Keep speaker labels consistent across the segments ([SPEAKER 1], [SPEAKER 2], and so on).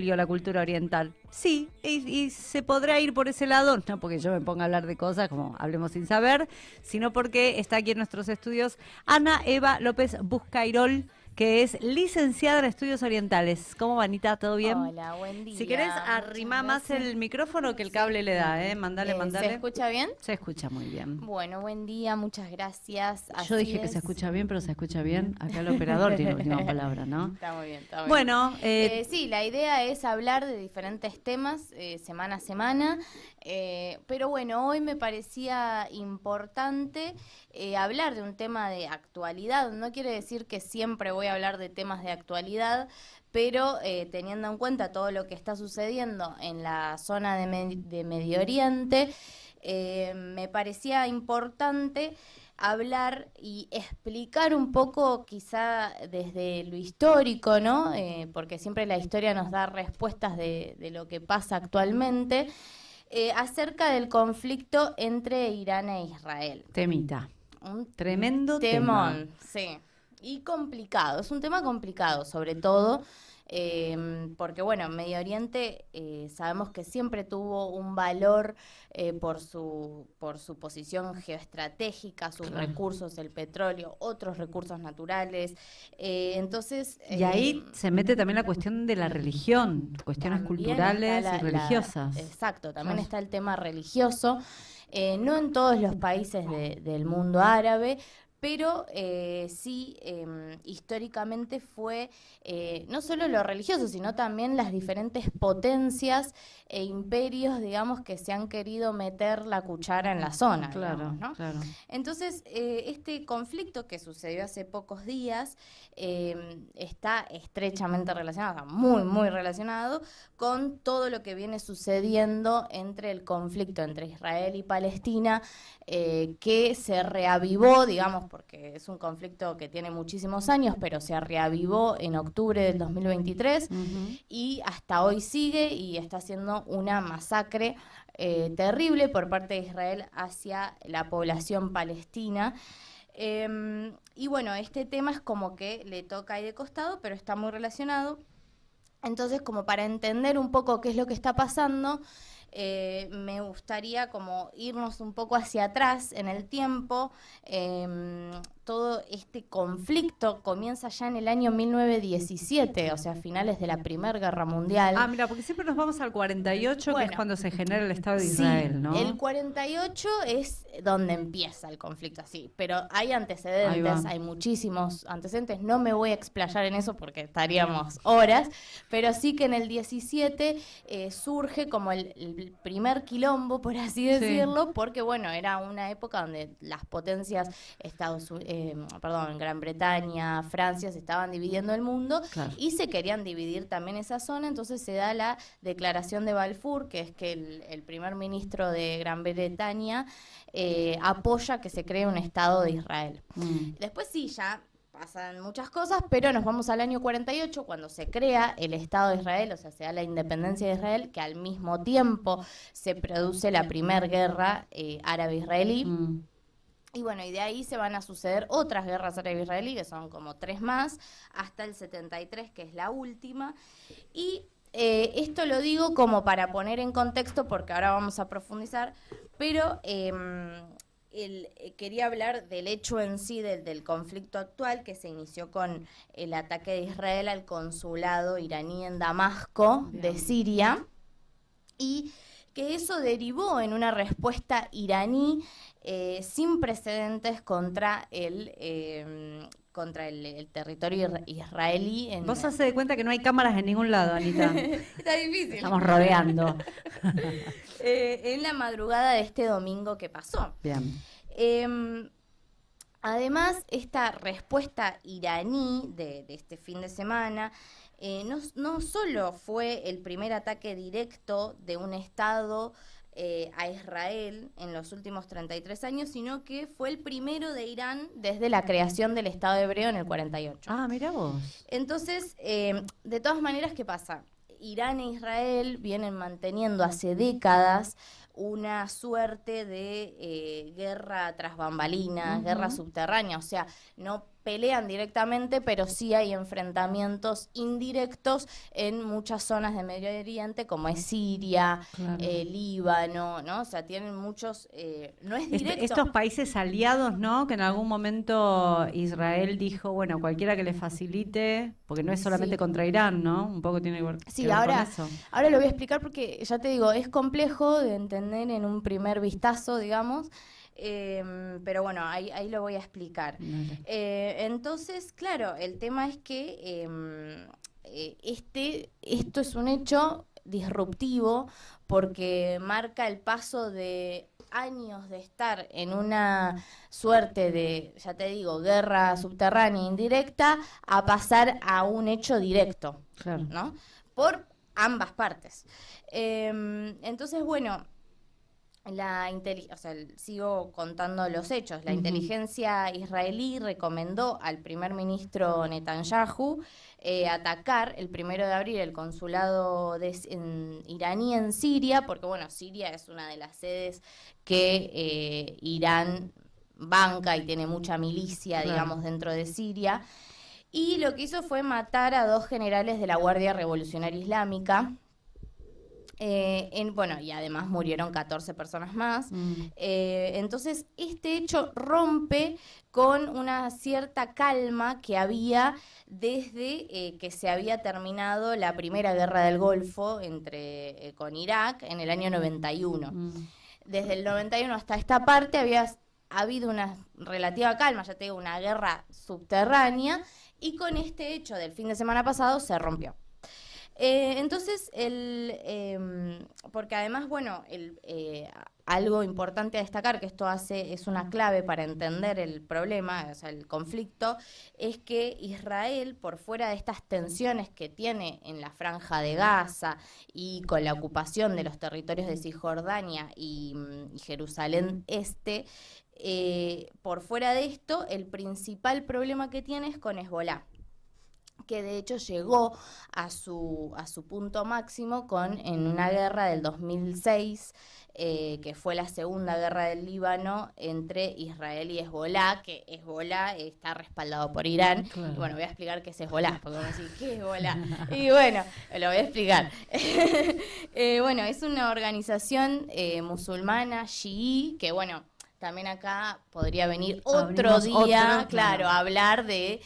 [SPEAKER 1] la cultura oriental. Sí, y se podrá ir por ese lado, no porque yo me ponga a hablar de cosas como Hablemos sin saber, sino porque está aquí en nuestros estudios Ana Eva López Buscairol, que es licenciada en Estudios Orientales. ¿Cómo va, Anita? ¿Todo bien?
[SPEAKER 2] Hola, buen
[SPEAKER 1] Si
[SPEAKER 2] día.
[SPEAKER 1] querés,
[SPEAKER 2] Muchas
[SPEAKER 1] arrimá más
[SPEAKER 2] gracias.
[SPEAKER 1] el micrófono que el
[SPEAKER 2] Sí.
[SPEAKER 1] cable le da, ¿eh? Mándale,
[SPEAKER 2] ¿Se
[SPEAKER 1] mándale.
[SPEAKER 2] escucha bien?
[SPEAKER 1] Se escucha muy bien.
[SPEAKER 2] Bueno, buen día, muchas gracias.
[SPEAKER 1] Yo
[SPEAKER 2] Así
[SPEAKER 1] dije que se
[SPEAKER 2] es.
[SPEAKER 1] escucha bien, pero se escucha bien. Acá el operador tiene última palabra, ¿no?
[SPEAKER 2] Está muy bien, está muy bien.
[SPEAKER 1] Bueno,
[SPEAKER 2] Sí, la idea es hablar de diferentes temas semana a semana, pero bueno, hoy me parecía importante hablar de un tema de actualidad. No quiere decir que siempre voy a hablar de temas de actualidad, pero teniendo en cuenta todo lo que está sucediendo en la zona de Medio Oriente, me parecía importante hablar y explicar un poco, quizá desde lo histórico, ¿no? Porque siempre la historia nos da respuestas de lo que pasa actualmente, acerca del conflicto entre Irán e Israel.
[SPEAKER 1] temita.
[SPEAKER 2] Un
[SPEAKER 1] Tremendo tema.
[SPEAKER 2] temón, sí. Y complicado, es un tema complicado, sobre todo porque, bueno, Medio Oriente sabemos que siempre tuvo un valor por su posición geoestratégica, sus
[SPEAKER 1] Claro.
[SPEAKER 2] recursos, el petróleo, otros recursos naturales. Entonces...
[SPEAKER 1] Y ahí se mete también la cuestión de la religión, cuestiones
[SPEAKER 2] también está
[SPEAKER 1] culturales y religiosas.
[SPEAKER 2] exacto, también
[SPEAKER 1] Claro.
[SPEAKER 2] está el tema religioso. No en todos los países del mundo árabe, pero sí históricamente fue no solo lo religioso, sino también las diferentes potencias e imperios, digamos, que se han querido meter la cuchara en la zona,
[SPEAKER 1] Claro,
[SPEAKER 2] digamos, ¿no?
[SPEAKER 1] claro.
[SPEAKER 2] Entonces, este conflicto que sucedió hace pocos días está estrechamente relacionado, o sea, muy, muy relacionado con todo lo que viene sucediendo entre el conflicto entre Israel y Palestina, que se reavivó, digamos, porque es un conflicto que tiene muchísimos años, pero se reavivó en octubre del 2023 y hasta hoy sigue y está siendo una masacre terrible por parte de Israel hacia la población palestina. Y bueno, este tema es como que le toca ahí de costado, pero está muy relacionado. Entonces, como para entender un poco qué es lo que está pasando, me gustaría como irnos un poco hacia atrás en el tiempo. Todo este conflicto comienza ya en el año 1917, o sea, finales de la Primera Guerra Mundial.
[SPEAKER 1] Ah, mira, porque siempre nos vamos al 48, que es
[SPEAKER 2] Bueno,
[SPEAKER 1] cuando se genera el Estado de
[SPEAKER 2] sí,
[SPEAKER 1] Israel, ¿no?
[SPEAKER 2] el 48 es donde empieza el conflicto, así, pero hay
[SPEAKER 1] Ahí
[SPEAKER 2] antecedentes,
[SPEAKER 1] va.
[SPEAKER 2] hay muchísimos antecedentes, no me voy a explayar en eso porque estaríamos horas, pero sí que en el 17 surge como el primer quilombo, por así decirlo, porque bueno, era una época donde las potencias Gran Bretaña, Francia, se estaban dividiendo el mundo,
[SPEAKER 1] Claro.
[SPEAKER 2] y se querían dividir también esa zona. Entonces se da la declaración de Balfour, que es que el primer ministro de Gran Bretaña apoya que se cree un Estado de Israel. Después sí, ya pasan muchas cosas, pero nos vamos al año 48, cuando se crea el Estado de Israel, o sea, se da la independencia de Israel, que al mismo tiempo se produce la primera guerra árabe-israelí. Y bueno, y de ahí se van a suceder otras guerras árabe-israelí, que son como 3 más, hasta el 73, que es la última. Y esto lo digo como para poner en contexto, porque ahora vamos a profundizar, pero quería hablar del hecho en sí, del conflicto actual, que se inició con el ataque de Israel al consulado iraní en Damasco, de Siria, y que eso derivó en una respuesta iraní sin precedentes contra el territorio israelí.
[SPEAKER 1] Vos hace de cuenta que no hay cámaras en ningún lado, Anita.
[SPEAKER 2] Está difícil.
[SPEAKER 1] Estamos rodeando.
[SPEAKER 2] En la madrugada de este domingo que pasó.
[SPEAKER 1] Bien.
[SPEAKER 2] Además, esta respuesta iraní de este fin de semana no solo fue el primer ataque directo de un Estado a Israel en los últimos 33 años, sino que fue el primero de Irán desde la creación del Estado hebreo en el 48.
[SPEAKER 1] Ah, mira vos.
[SPEAKER 2] Entonces, de todas maneras, ¿qué pasa? Irán e Israel vienen manteniendo hace décadas una suerte de guerra tras bambalinas, guerra subterránea, o sea, no pelean directamente, pero sí hay enfrentamientos indirectos en muchas zonas de Medio Oriente, como es Siria,
[SPEAKER 1] Claro.
[SPEAKER 2] Líbano, ¿no? O sea, tienen muchos, no es directo.
[SPEAKER 1] Estos países aliados, ¿no? Que en algún momento Israel dijo, bueno, cualquiera que le facilite, porque no es solamente
[SPEAKER 2] Sí.
[SPEAKER 1] contra Irán, ¿no? Un poco tiene que ver,
[SPEAKER 2] Sí,
[SPEAKER 1] que ver
[SPEAKER 2] ahora,
[SPEAKER 1] con eso.
[SPEAKER 2] ahora lo voy a explicar porque, ya te digo, es complejo de entender en un primer vistazo, digamos, pero bueno, ahí lo voy a explicar. Entonces, claro, el tema es que esto es un hecho disruptivo porque marca el paso de años de estar en una suerte de, ya te digo, guerra subterránea indirecta a pasar a un hecho directo,
[SPEAKER 1] Claro.
[SPEAKER 2] ¿no? Por ambas partes. Entonces, bueno, o sea, sigo contando los hechos. La inteligencia israelí recomendó al primer ministro Netanyahu atacar el 1 de abril el consulado iraní en Siria, porque bueno, Siria es una de las sedes que Irán banca y tiene mucha milicia,
[SPEAKER 1] Claro.
[SPEAKER 2] digamos, dentro de Siria. Y lo que hizo fue matar a 2 generales de la Guardia Revolucionaria Islámica. Bueno, y además murieron 14 personas más. Entonces, este hecho rompe con una cierta calma que había desde que se había terminado la primera guerra del Golfo con Irak en el año 91. Desde el 91 hasta esta parte había habido una relativa calma, ya te digo, una guerra subterránea, y con este hecho del fin de semana pasado se rompió. Entonces, porque además, bueno, algo importante a destacar, que esto es una clave para entender el problema, o sea, el conflicto, es que Israel, por fuera de estas tensiones que tiene en la Franja de Gaza y con la ocupación de los territorios de Cisjordania y Jerusalén Este, por fuera de esto, el principal problema que tiene es con Hezbolá, que de hecho llegó a su punto máximo en una guerra del 2006, que fue la segunda guerra del Líbano entre Israel y Hezbolá, que Hezbolá está respaldado por Irán.
[SPEAKER 1] Claro.
[SPEAKER 2] Y bueno, voy a explicar qué es Hezbolá, porque vamos a decir, ¿qué es Hezbolá? Y bueno, lo voy a explicar. Bueno, es una organización musulmana, chií, que bueno, también acá podría venir otro día, claro, a hablar de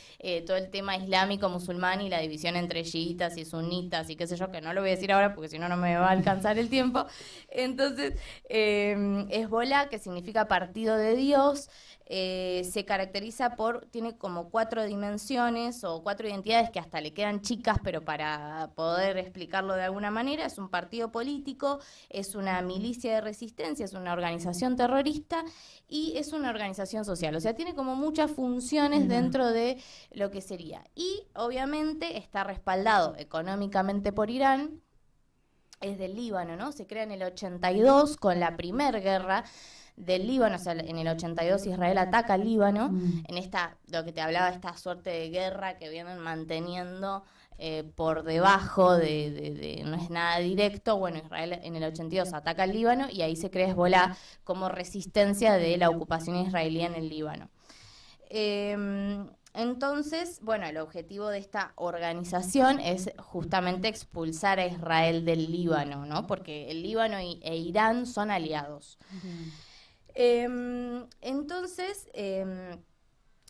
[SPEAKER 2] todo el tema islámico musulmán y la división entre chiitas y sunitas y qué sé yo, que no lo voy a decir ahora porque si no, no me va a alcanzar el tiempo. Entonces, Hezbolá, que significa partido de Dios, se caracteriza tiene como 4 dimensiones o 4 identidades que hasta le quedan chicas, pero para poder explicarlo de alguna manera, es un partido político, es una milicia de resistencia, es una organización terrorista y es una organización social. O sea, tiene como muchas funciones dentro de lo que sería. Y obviamente está respaldado económicamente por Irán, es del Líbano, ¿no? Se crea en el 82 con la primera guerra del Líbano, o sea, en el 82 Israel ataca al Líbano, en lo que te hablaba, esta suerte de guerra que vienen manteniendo por debajo no es nada directo. Bueno, Israel en el 82 ataca al Líbano y ahí se crea Hezbolá como resistencia de la ocupación israelí en el Líbano. Entonces, bueno, el objetivo de esta organización es justamente expulsar a Israel del Líbano, ¿no? Porque el Líbano e Irán son aliados. Entonces,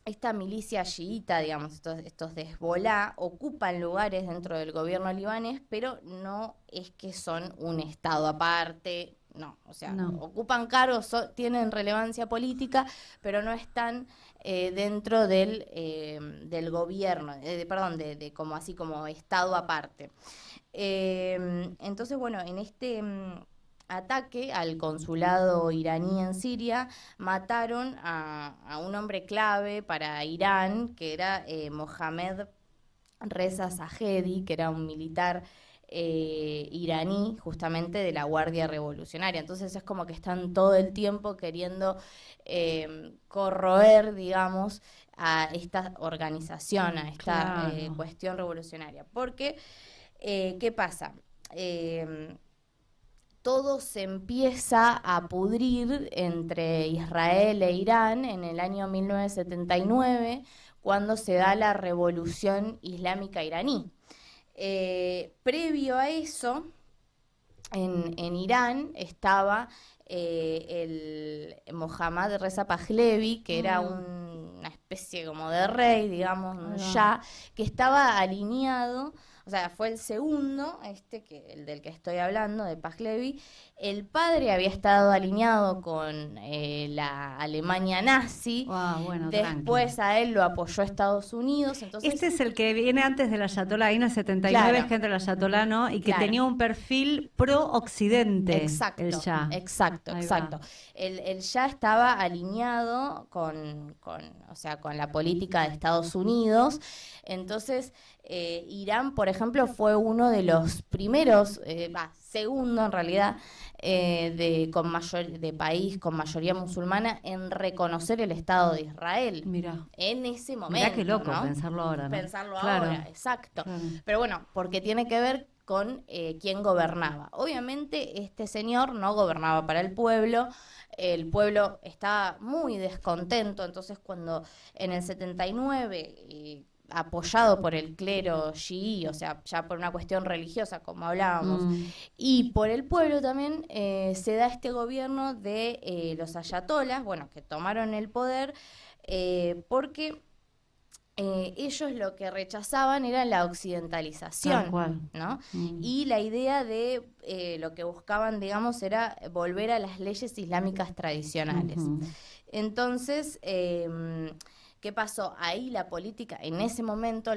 [SPEAKER 2] esta milicia chiita, digamos, estos de Hezbolá, ocupan lugares dentro del gobierno libanés, pero no es que son un estado aparte, no, o sea, ocupan cargos, tienen relevancia política, pero no están dentro del gobierno, perdón, como así como estado aparte. Entonces, bueno, en este ataque al consulado iraní en Siria, mataron a un hombre clave para Irán, que era Mohammad Reza Zahedi, que era un militar iraní, justamente de la Guardia Revolucionaria. Entonces es como que están todo el tiempo queriendo corroer, digamos, a esta organización, a esta cuestión revolucionaria. Porque, ¿qué pasa? Todo se empieza a pudrir entre Israel e Irán en el año 1979, cuando se da la revolución islámica iraní. Previo a eso, en Irán estaba el Mohammad Reza Pahlavi, que era una especie como de rey, digamos, un shah, que estaba alineado, o sea, fue el segundo, el del que estoy hablando, de Pahlavi. El padre había estado alineado con la Alemania nazi.
[SPEAKER 1] Bueno,
[SPEAKER 2] después a él lo apoyó Estados Unidos. Entonces,
[SPEAKER 1] este es el que viene antes del Ayatolá, ahí en el 79
[SPEAKER 2] claro,
[SPEAKER 1] es que entra el Ayatolá, ¿no? Y que tenía un perfil pro-occidente.
[SPEAKER 2] Exacto,
[SPEAKER 1] el Shah.
[SPEAKER 2] Exacto. El Shah estaba alineado con la política de Estados Unidos. Entonces, Irán, por ejemplo, fue uno de los primeros, segundo en realidad, de país con mayoría musulmana en reconocer el Estado de Israel.
[SPEAKER 1] Mirá.
[SPEAKER 2] En ese momento.
[SPEAKER 1] Mirá qué loco,
[SPEAKER 2] ¿no?
[SPEAKER 1] Pensarlo ahora, ¿no?
[SPEAKER 2] Pensarlo
[SPEAKER 1] Claro.
[SPEAKER 2] ahora, exacto.
[SPEAKER 1] Claro.
[SPEAKER 2] Pero bueno, porque tiene que ver con quién gobernaba. Obviamente este señor no gobernaba para el pueblo pueblo estaba muy descontento, entonces cuando en el 79... apoyado por el clero chií, o sea, ya por una cuestión religiosa, como hablábamos, y por el pueblo también, se da este gobierno de los ayatolas, bueno, que tomaron el poder, porque ellos lo que rechazaban era la occidentalización,
[SPEAKER 1] Tal cual.
[SPEAKER 2] ¿no? Y la idea de lo que buscaban, digamos, era volver a las leyes islámicas tradicionales. Entonces, ¿qué pasó? Ahí la política, en ese momento,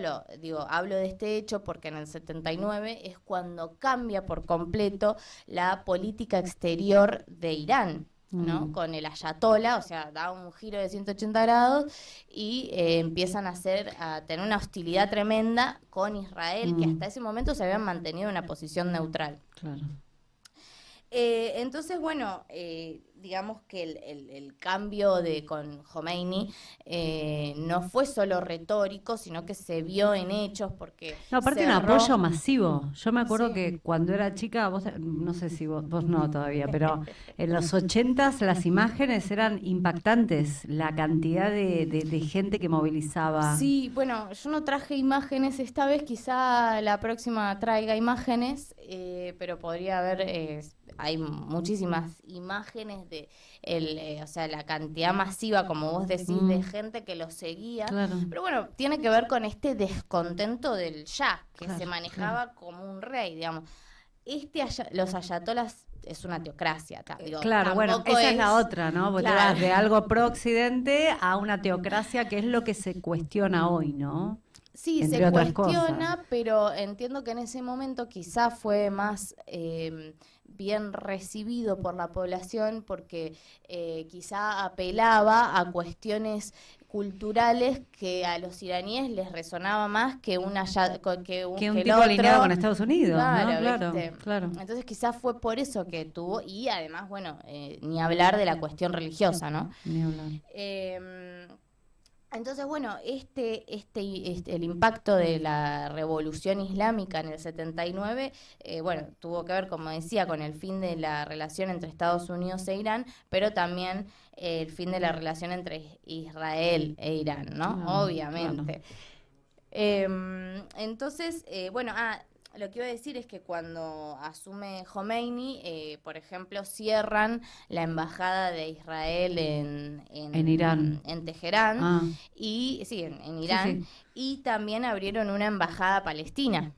[SPEAKER 2] hablo de este hecho porque en el 79 es cuando cambia por completo la política exterior de Irán, ¿no? Con el ayatolá, o sea, da un giro de 180 grados y empiezan a tener una hostilidad tremenda con Israel, que hasta ese momento se habían mantenido en una posición neutral.
[SPEAKER 1] Claro.
[SPEAKER 2] Entonces, bueno, digamos que el cambio con Khomeini no fue solo retórico, sino que se vio en hechos, porque
[SPEAKER 1] No, aparte un apoyo masivo. Yo me acuerdo que cuando era chica, vos, no sé si vos no todavía, pero en los 80s las imágenes eran impactantes, la cantidad de gente que movilizaba.
[SPEAKER 2] Sí, bueno, yo no traje imágenes esta vez, quizá la próxima traiga imágenes, pero podría haber... hay muchísimas imágenes de la cantidad masiva, como vos decís, de gente que lo seguía.
[SPEAKER 1] Claro.
[SPEAKER 2] Pero bueno, tiene que ver con este descontento del Shah, que se manejaba como un rey, digamos. Los ayatolas es una teocracia.
[SPEAKER 1] Claro, bueno, esa es la otra, ¿no? Porque te vas de algo pro-occidente a una teocracia, que es lo que se cuestiona hoy, ¿no?
[SPEAKER 2] Sí,
[SPEAKER 1] Entre
[SPEAKER 2] se
[SPEAKER 1] otras
[SPEAKER 2] cuestiona,
[SPEAKER 1] cosas.
[SPEAKER 2] pero entiendo que en ese momento quizá fue más bien recibido por la población porque quizá apelaba a cuestiones culturales que a los iraníes les resonaba más que un
[SPEAKER 1] tipo alineado con Estados Unidos,
[SPEAKER 2] claro,
[SPEAKER 1] ¿no?
[SPEAKER 2] ¿viste?
[SPEAKER 1] Claro.
[SPEAKER 2] Entonces quizás fue por eso que tuvo, y además, bueno, ni hablar de la cuestión religiosa, ¿no?
[SPEAKER 1] Ni hablar.
[SPEAKER 2] Entonces, bueno, el impacto de la revolución islámica en el 79, bueno, tuvo que ver, como decía, con el fin de la relación entre Estados Unidos e Irán, pero también el fin de la relación entre Israel e Irán, ¿no? Obviamente. Entonces, bueno, lo que iba a decir es que cuando asume Khomeini, por ejemplo, cierran la embajada de Israel en
[SPEAKER 1] Irán.
[SPEAKER 2] En Teherán, y sí, en Irán,
[SPEAKER 1] sí.
[SPEAKER 2] Y también abrieron una embajada palestina.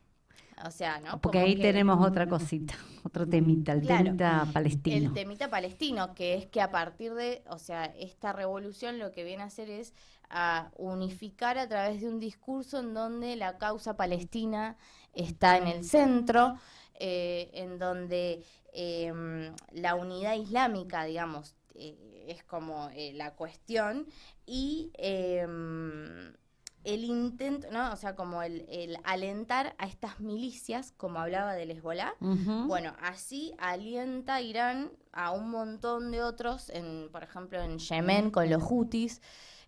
[SPEAKER 2] O sea, ¿no?
[SPEAKER 1] Porque ahí tenemos otra cosita, otro temita, el temita palestino.
[SPEAKER 2] El temita palestino, que es que a partir de, o sea, esta revolución lo que viene a hacer es a unificar a través de un discurso en donde la causa palestina está en el centro, en donde la unidad islámica, digamos, es como la cuestión, y el intento, ¿no? O sea, como el alentar a estas milicias, como hablaba del Hezbolá. Bueno, así alienta Irán a un montón de otros, por ejemplo, en Yemen con los hutis,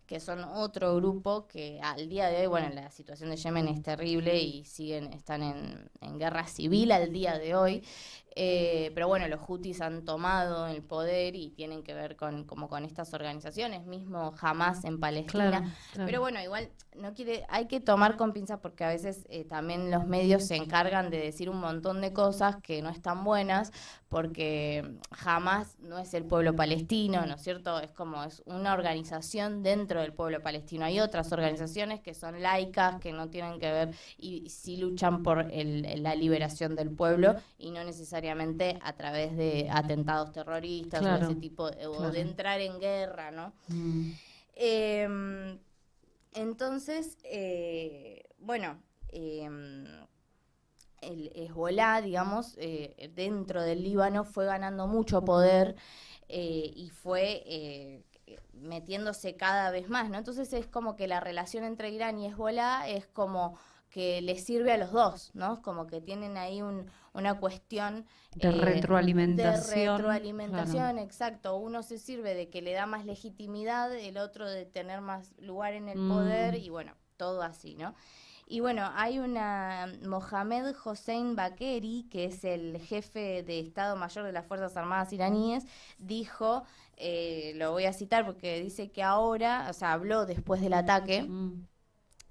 [SPEAKER 2] que son otro grupo que al día de hoy, bueno, la situación de Yemen es terrible y están en guerra civil al día de hoy. Pero bueno, los hutis han tomado el poder y tienen que ver como con estas organizaciones, mismo Hamas en Palestina.
[SPEAKER 1] Claro.
[SPEAKER 2] Pero bueno, igual hay que tomar con pinzas porque a veces también los medios se encargan de decir un montón de cosas que no están buenas, porque Hamas no es el pueblo palestino, ¿no es cierto? Es una organización dentro del pueblo palestino. Hay otras organizaciones que son laicas, que no tienen que ver y sí luchan por la liberación del pueblo y no necesariamente a través de atentados terroristas,
[SPEAKER 1] claro,
[SPEAKER 2] o ese tipo, o de entrar en guerra, ¿no? Entonces, bueno, el Hezbolá, digamos, dentro del Líbano fue ganando mucho poder y fue metiéndose cada vez más, ¿no? Entonces es como que la relación entre Irán y Hezbolá es como que les sirve a los dos, ¿no? Como que tienen ahí una cuestión
[SPEAKER 1] de retroalimentación.
[SPEAKER 2] De retroalimentación, claro. Exacto. Uno se sirve de que le da más legitimidad, el otro de tener más lugar en el poder y bueno, todo así, ¿no? Y bueno, hay Mohamed Hossein Bakeri, que es el jefe de Estado Mayor de las Fuerzas Armadas iraníes, dijo, lo voy a citar porque dice que ahora, o sea, habló después del ataque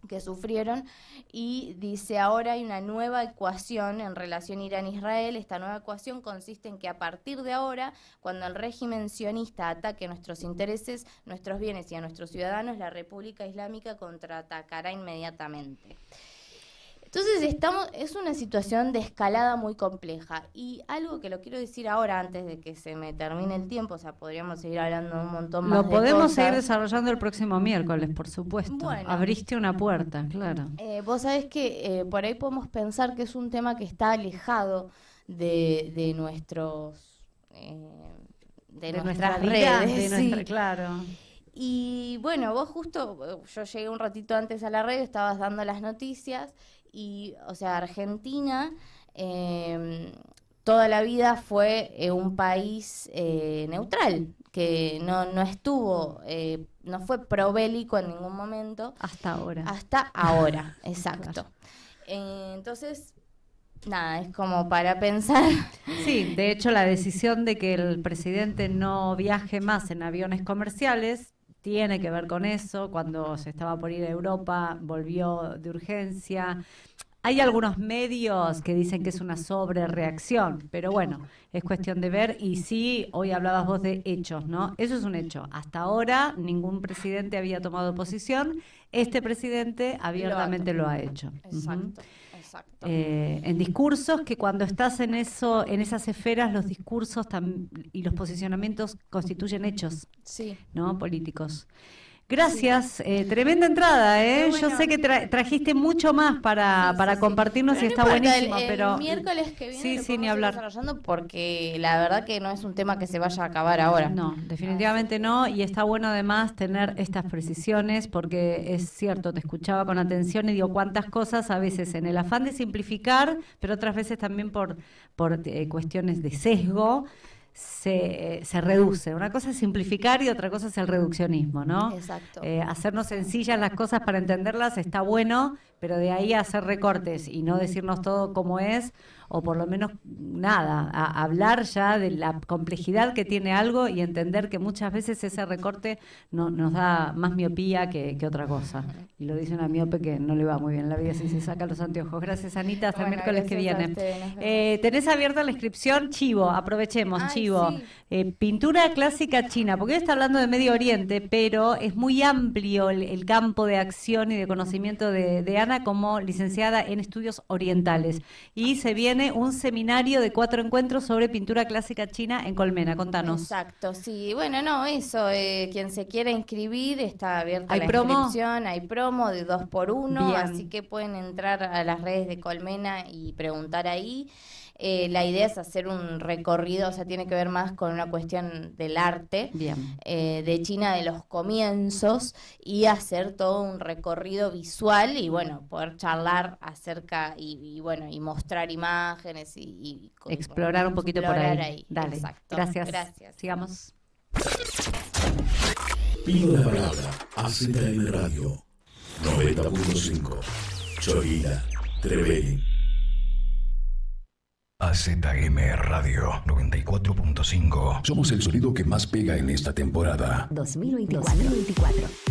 [SPEAKER 2] que sufrieron y dice, ahora hay una nueva ecuación en relación Irán-Israel. Esta nueva ecuación consiste en que a partir de ahora, cuando el régimen sionista ataque nuestros intereses, nuestros bienes y a nuestros ciudadanos, la República Islámica contraatacará inmediatamente. Entonces es una situación de escalada muy compleja y algo que lo quiero decir ahora antes de que se me termine el tiempo, o sea, podríamos seguir hablando un montón más de cosas.
[SPEAKER 1] Lo podemos seguir desarrollando el próximo miércoles, por supuesto.
[SPEAKER 2] Bueno,
[SPEAKER 1] abriste una puerta, claro.
[SPEAKER 2] Vos sabés que por ahí podemos pensar que es un tema que está alejado de nuestros de nuestras redes, sí.
[SPEAKER 1] Claro.
[SPEAKER 2] Y bueno, vos justo, yo llegué un ratito antes a la red, estabas dando las noticias. Y, o sea, Argentina toda la vida fue un país neutral, que no estuvo, no fue probélico en ningún momento.
[SPEAKER 1] Hasta ahora.
[SPEAKER 2] Hasta ahora, exacto.
[SPEAKER 1] Claro.
[SPEAKER 2] Entonces, nada, es como para pensar.
[SPEAKER 1] Sí, de hecho la decisión de que el presidente no viaje más en aviones comerciales tiene que ver con eso. Cuando se estaba por ir a Europa, volvió de urgencia. Hay algunos medios que dicen que es una sobrereacción, pero bueno, es cuestión de ver. Y sí, hoy hablabas vos de hechos, ¿no? Eso es un hecho. Hasta ahora ningún presidente había tomado posición. Este presidente abiertamente lo ha hecho.
[SPEAKER 2] Exacto. Exacto.
[SPEAKER 1] En discursos que cuando estás en esas esferas, los discursos y los posicionamientos constituyen hechos,
[SPEAKER 2] sí,
[SPEAKER 1] ¿no? Políticos. Gracias, tremenda entrada, ¿eh? Bueno. Yo sé que trajiste mucho más para compartirnos pero y está buenísimo, pero
[SPEAKER 2] el miércoles que viene
[SPEAKER 1] sí, ni hablar.
[SPEAKER 2] Desarrollando porque la verdad que no es un tema que se vaya a acabar ahora.
[SPEAKER 1] No, definitivamente no, y está bueno además tener estas precisiones porque es cierto, te escuchaba con atención y digo cuántas cosas a veces en el afán de simplificar, pero otras veces también por cuestiones de sesgo, se reduce. Una cosa es simplificar y otra cosa es el reduccionismo, ¿no?
[SPEAKER 2] Exacto.
[SPEAKER 1] Hacernos sencillas las cosas para entenderlas está bueno, pero de ahí a hacer recortes y no decirnos todo como es, o por lo menos nada, a hablar ya de la complejidad que tiene algo y entender que muchas veces ese recorte nos da más miopía que otra cosa. Y lo dice una miope que no le va muy bien en la vida si se saca los anteojos. Gracias, Anita, hasta el miércoles que viene. Tenés abierta la inscripción, chivo, aprovechemos, chivo. Sí. Pintura clásica china, porque hoy está hablando de Medio Oriente, pero es muy amplio el campo de acción y de conocimiento de Ana como licenciada en estudios orientales. Y se viene un seminario de 4 encuentros sobre pintura clásica china en Colmena. Contanos.
[SPEAKER 2] Exacto, sí. Bueno, no, eso, quien se quiera inscribir está abierta la inscripción. Hay promo de 2x1, bien. Así que pueden entrar a las redes de Colmena y preguntar ahí. La idea es hacer un recorrido, o sea, tiene que ver más con una cuestión del arte,
[SPEAKER 1] bien.
[SPEAKER 2] De China de los comienzos y hacer todo un recorrido visual y bueno, poder charlar acerca y bueno, y mostrar imágenes y
[SPEAKER 1] explorar un poquito por ahí. Dale,
[SPEAKER 2] exacto.
[SPEAKER 1] Gracias. Sigamos.
[SPEAKER 3] Pido la palabra a ZM Radio 90.5 Cholila, Trevelin.
[SPEAKER 4] AZM Radio 94.5.
[SPEAKER 3] Somos el sonido que más pega en esta temporada.
[SPEAKER 5] 2024.